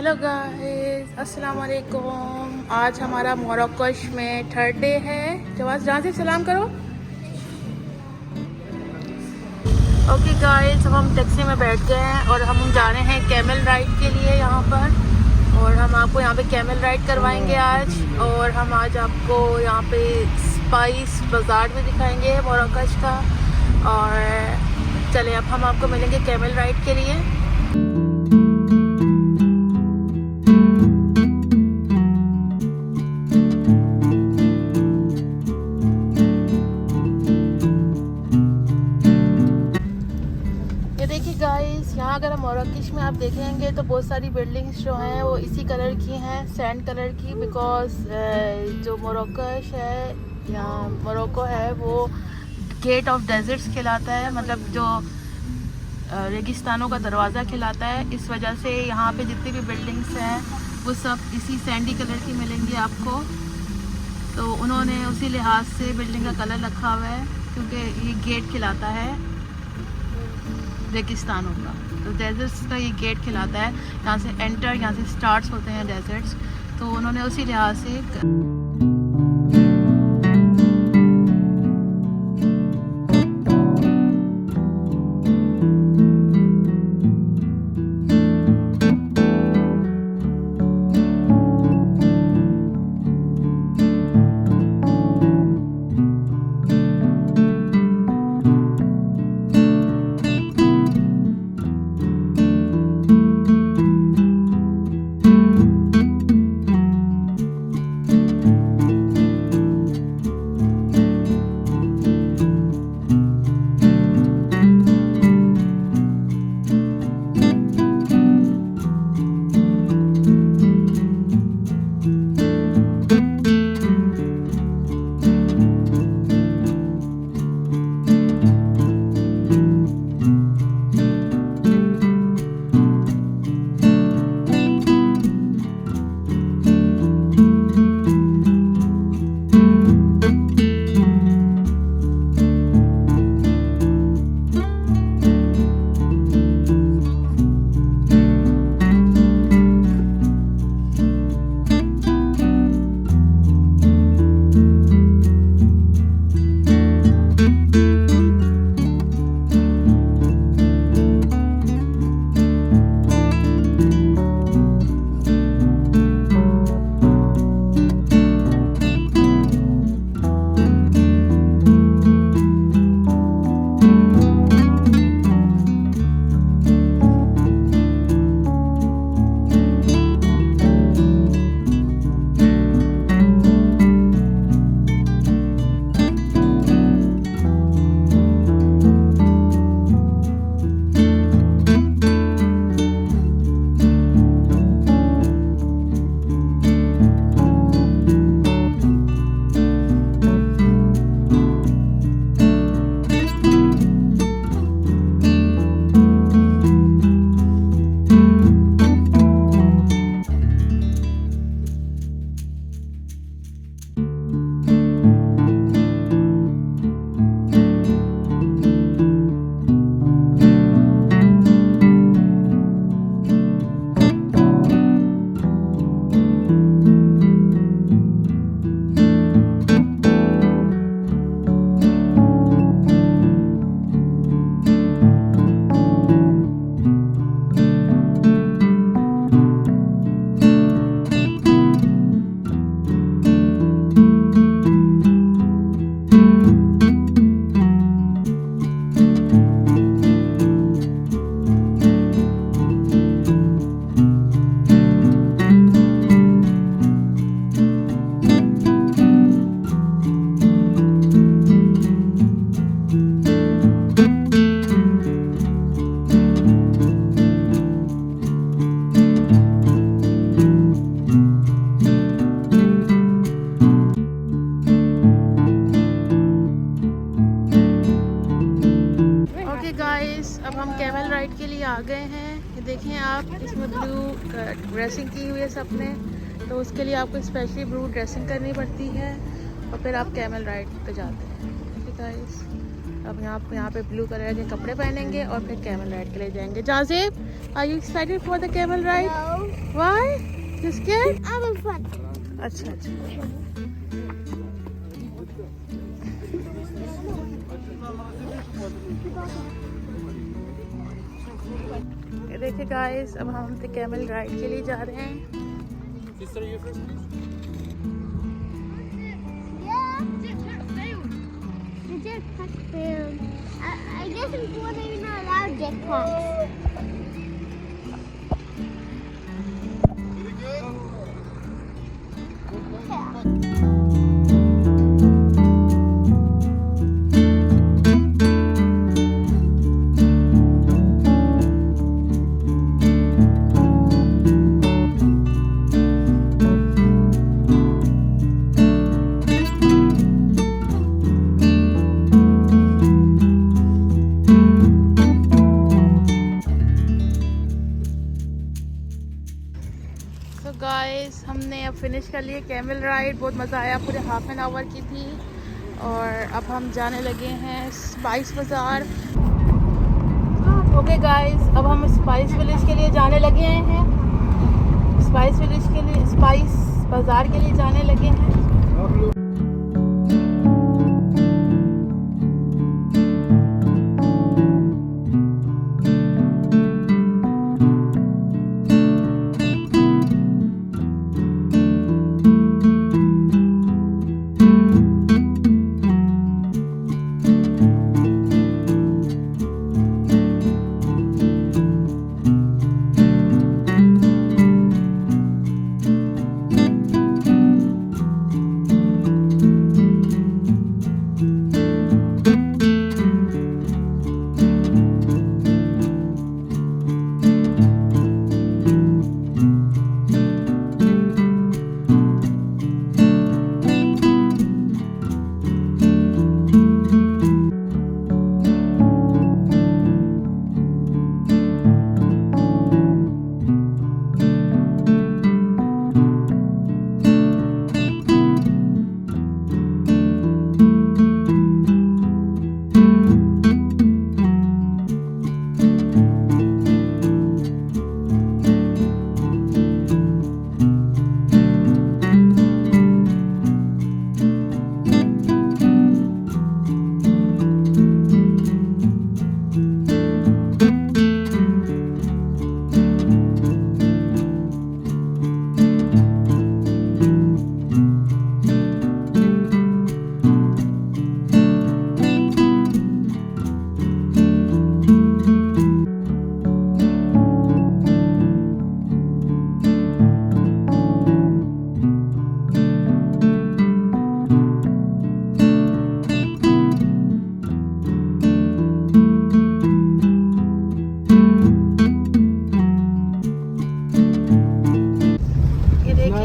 Hello guys, अस्सलाम वालेकुम। आज हमारा मोरक्कोश में थर्ड डे है। जवाब जहाँ से सलाम करो। ओके गाइस, अब हम टैक्सी में बैठ गए हैं और हम जा रहे हैं कैमल राइड के लिए यहाँ पर। और हम आपको यहाँ पे कैमल राइड करवाएंगे आज। और हम आज आपको यहाँ पे स्पाइस बाज़ार भी दिखाएंगे मोरक्कोश का। और चले अब हम आपको मिलेंगे कैमल राइड के लिए। देखिए गाइस, यहाँ अगर हम मोरक्कोश में आप देखेंगे तो बहुत सारी बिल्डिंग्स जो हैं वो इसी कलर की हैं, सैंड कलर की। बिकॉज जो मोरक्कोश है या मोरक्को है वो गेट ऑफ डेजर्ट्स कहलाता है, मतलब जो रेगिस्तानों का दरवाज़ा कहलाता है। इस वजह से यहाँ पे जितनी भी बिल्डिंग्स हैं वो सब इसी सैंडी कलर की मिलेंगी आपको। तो उन्होंने उसी लिहाज से बिल्डिंग का कलर रखा हुआ है, क्योंकि ये गेट कहलाता है रेगिस्तानों का। तो डेजर्ट्स का ये गेट खिलाता है, यहाँ से एंटर, यहाँ से स्टार्ट्स होते हैं डेजर्ट्स। तो उन्होंने उसी लिहाज से अब हम कैमल राइड के लिए आ गए हैं। ये देखें आप, इसमें ब्लू ड्रेसिंग की हुई है सबने। तो उसके लिए आपको स्पेशली ब्लू ड्रेसिंग करनी पड़ती है और फिर आप कैमल राइड पे जाते हैं। Okay guys. अब यहाँ पे ब्लू कलर के कपड़े पहनेंगे और फिर कैमल राइड के लिए जाएंगे। Jazeb, are you excited for the camel ride? Why? You scared? अच्छा अच्छा। देखिए गाइस, अब हम कैमल राइड के लिए जा रहे हैं। Jetpack failed. I guess in Florida you're not allowed jetpacks. Pretty good? Guys, हमने अब फिनिश कर लिए कैमल राइड। बहुत मज़ा आया, पूरे हाफ एन आवर की थी। और अब हम जाने लगे हैं स्पाइस बाज़ार। ओके गाइस, अब हम स्पाइस विलेज के लिए जाने लगे हैं। स्पाइस विलेज के लिए, स्पाइस बाज़ार के लिए जाने लगे हैं।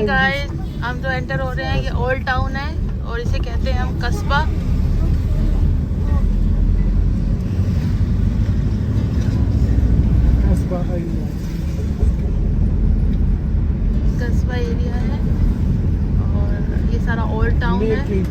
गाइस, हम जो एंटर हो रहे हैं, ये ओल्ड टाउन है और इसे कहते हैं हम कस्बा। कस्बा एरिया है और ये सारा ओल्ड टाउन है।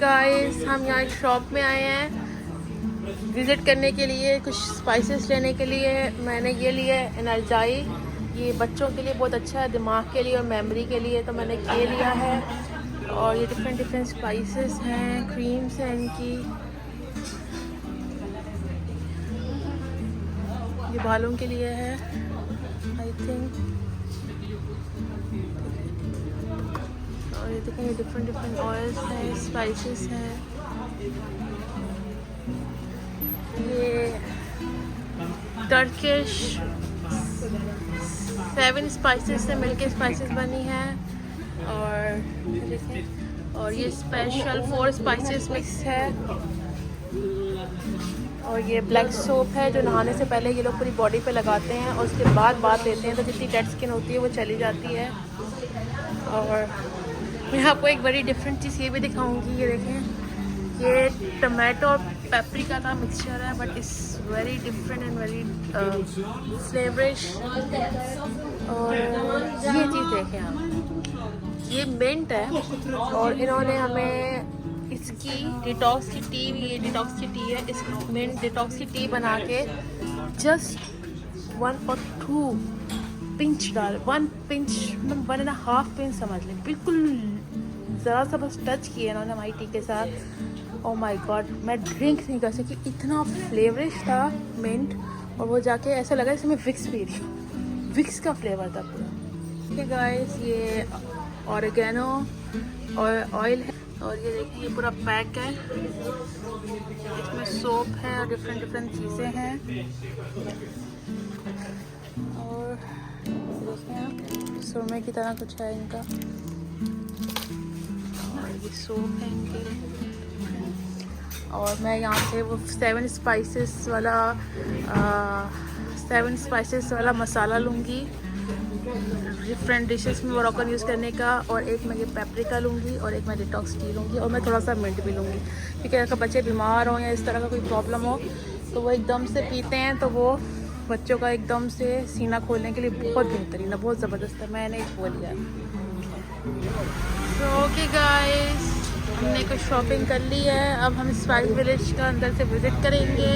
गाइस, हम यहाँ एक शॉप में आए हैं विज़िट करने के लिए, कुछ स्पाइसेस लेने के लिए। मैंने ये लिया है एनर्जाई, ये बच्चों के लिए बहुत अच्छा है, दिमाग के लिए और मेमोरी के लिए, तो मैंने ये लिया है। और ये डिफरेंट स्पाइसेस हैं, क्रीम्स हैं इनकी। ये बालों के लिए है आई थिंक। और ये देखें, ये डिफरेंट ऑयल्स हैं, स्पाइसेस हैं। ये टर्किश 7 स्पाइसेस से मिलके स्पाइसेस बनी है। और देखें, और ये स्पेशल 4 स्पाइसेस मिक्स है। और ये ब्लैक सोप है जो नहाने से पहले ये लोग पूरी बॉडी पे लगाते हैं और उसके बाद बात लेते हैं, तो जितनी डेड स्किन होती है वो चली जाती है। और मैं आपको एक बड़ी डिफरेंट चीज़ ये भी दिखाऊंगी। ये देखें, ये टमाटो और पेपरिका का मिक्सचर है, but it's very different and very flavourish. और ये चीज़ देखें आप, ये मिंट है और इन्होंने हमें इसकी डिटॉक्स की टी, ये डिटॉक्स की टी है, इस मिंट डिटॉक्स की टी बना के जस्ट 1 और 2 पिंच डाल, 1 पिंच मतलब 1.5 पिंच समझ लें, बिल्कुल ज़रा सा बस टच किया इन्होंने हमारी टी के साथ। ओह माय गॉड, मैं ड्रिंक नहीं कर सकी, इतना फ्लेवरिश था मिंट। और वो जाके ऐसा लगा जैसे मैं विक्स पी रही हूँ, विक्स का फ्लेवर था पूरा। ठीक गाइस, ये ऑरिगेनो ऑयल है और ये देखिए ये पूरा पैक है, इसमें सोप है और डिफरेंट डिफरेंट चीज़ें हैं। और देखें आप, सुरमे की तरह कुछ है इनका, और ये सोप है इनके। और मैं यहाँ से वो 7 स्पाइसेस वाला मसाला लूँगी डिफरेंट डिशेस में मोरक्कन यूज़ करने का, और एक मैं ये पेपरिका लूँगी और एक मैं डिटॉक्स टी लूँगी, और मैं थोड़ा सा मिंट भी लूँगी, क्योंकि अगर बच्चे बीमार हों या इस तरह का कोई प्रॉब्लम हो तो वो एकदम से पीते हैं, तो वो बच्चों का एकदम से सीना खोलने के लिए बहुत बेहतरीन है, बहुत ज़बरदस्त है। मैंने इसको लिया। तो ओके गाइस, हमने कुछ शॉपिंग कर ली है, अब हम स्पाइस विलेज का अंदर से विज़िट करेंगे।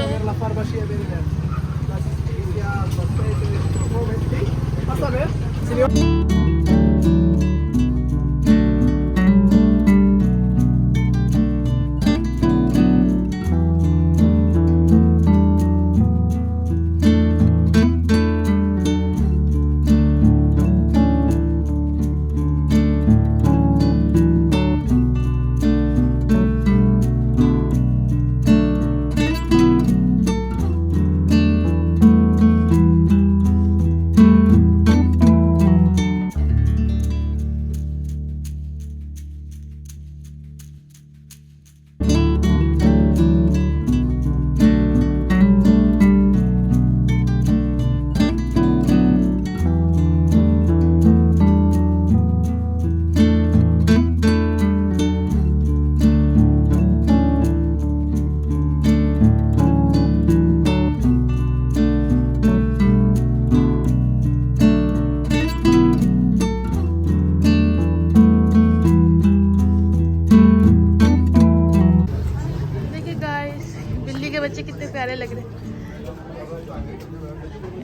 बच्चे कितने प्यारे लग रहे हैं,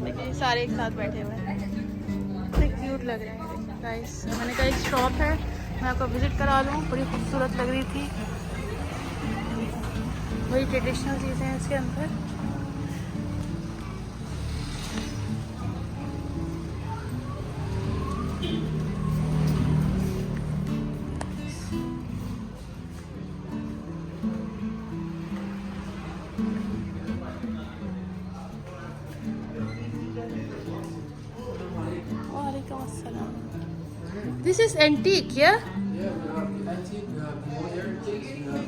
देखिए सारे एक साथ बैठे हुए हैं, कितने क्यूट लग रहे हैं गाइस। मैंने कहा एक शॉप है, मैं आपको विजिट करा लूँ, बड़ी खूबसूरत लग रही थी, बड़ी ट्रेडिशनल चीज़ें हैं इसके अंदर। This is antique, yeah? Yeah, we have antique, we have modern things, we have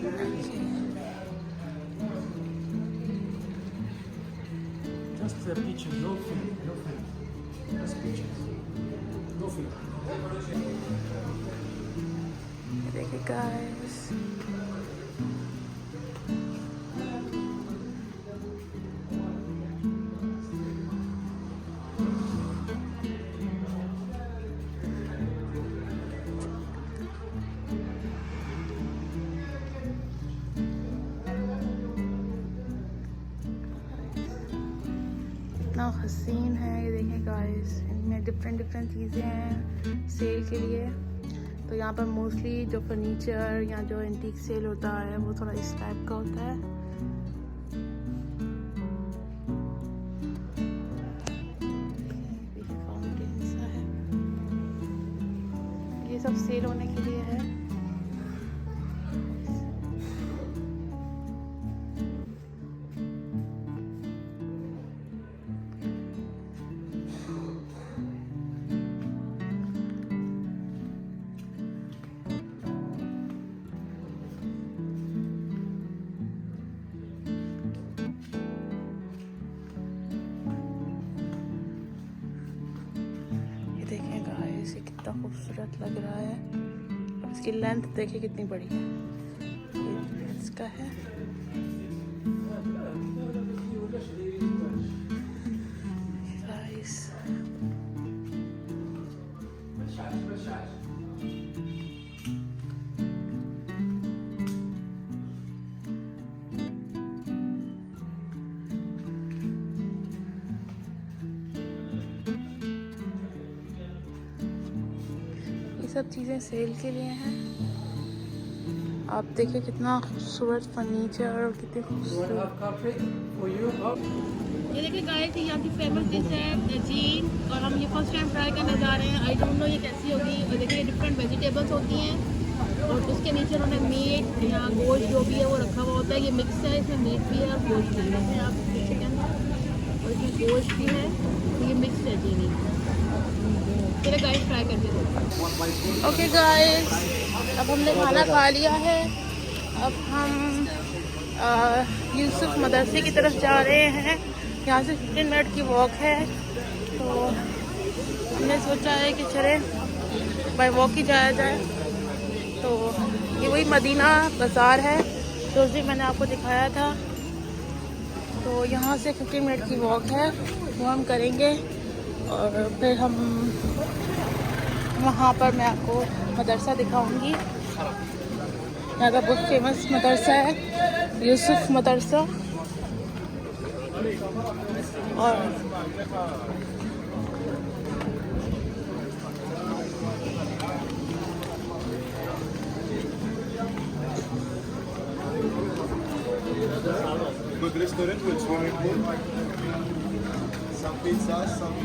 just pictures, no film, no film. Just pictures, no film. देखिए guys, इतना हसीन है ये, देखें गाइस, इनमें डिफरेंट चीज़ें हैं सेल के लिए। तो यहाँ पर मोस्टली जो फर्नीचर या जो एंटीक सेल होता है वो थोड़ा इस टाइप का होता है। फाउंटेन सा है, ये सब सेल होने के लिए है। कितना खूबसूरत लग रहा है। और इसकी लेंथ देखिए कितनी बड़ी है। ये इसका है। गाइस सब चीज़ें सेल के लिए हैं। आप देखिए कितना खूबसूरत फर्नीचर और कितने खूबसूरत। ये देखिए गाइस, यहाँ की फेमस डिश है जीन और हम ये फर्स्ट टाइम ट्राई करने जा रहे हैं। आई डोंट नो ये कैसी होगी। और देखिए डिफरेंट वेजिटेबल्स होती हैं और उसके नीचे उन्होंने मीट या गोश्त जो भी है वो रखा हुआ होता है। ये मिक्स है, इसमें मीट भी है और गोश्त भी है। आप चिकन और इसमें गोश्त भी है, तो ये मिक्स है जीनी। चलिए गाइस ट्राई करके देखो। ओके गाइस, अब हमने खाना खा लिया है। अब हम यूसुफ मदरसे की तरफ जा रहे हैं। यहाँ से 15 मिनट की वॉक है, तो हमने सोचा है कि चले बाय वॉक ही जाया जाए। तो ये वही मदीना बाज़ार है जो भी मैंने आपको दिखाया था। तो यहाँ से 15 मिनट की वॉक है, वो हम करेंगे और फिर हम वहाँ पर मैं आपको मदरसा दिखाऊंगी। यहाँ का बहुत फेमस मदरसा है यूसुफ मदरसा। और Good restaurant with swimming pool, some pizzas, some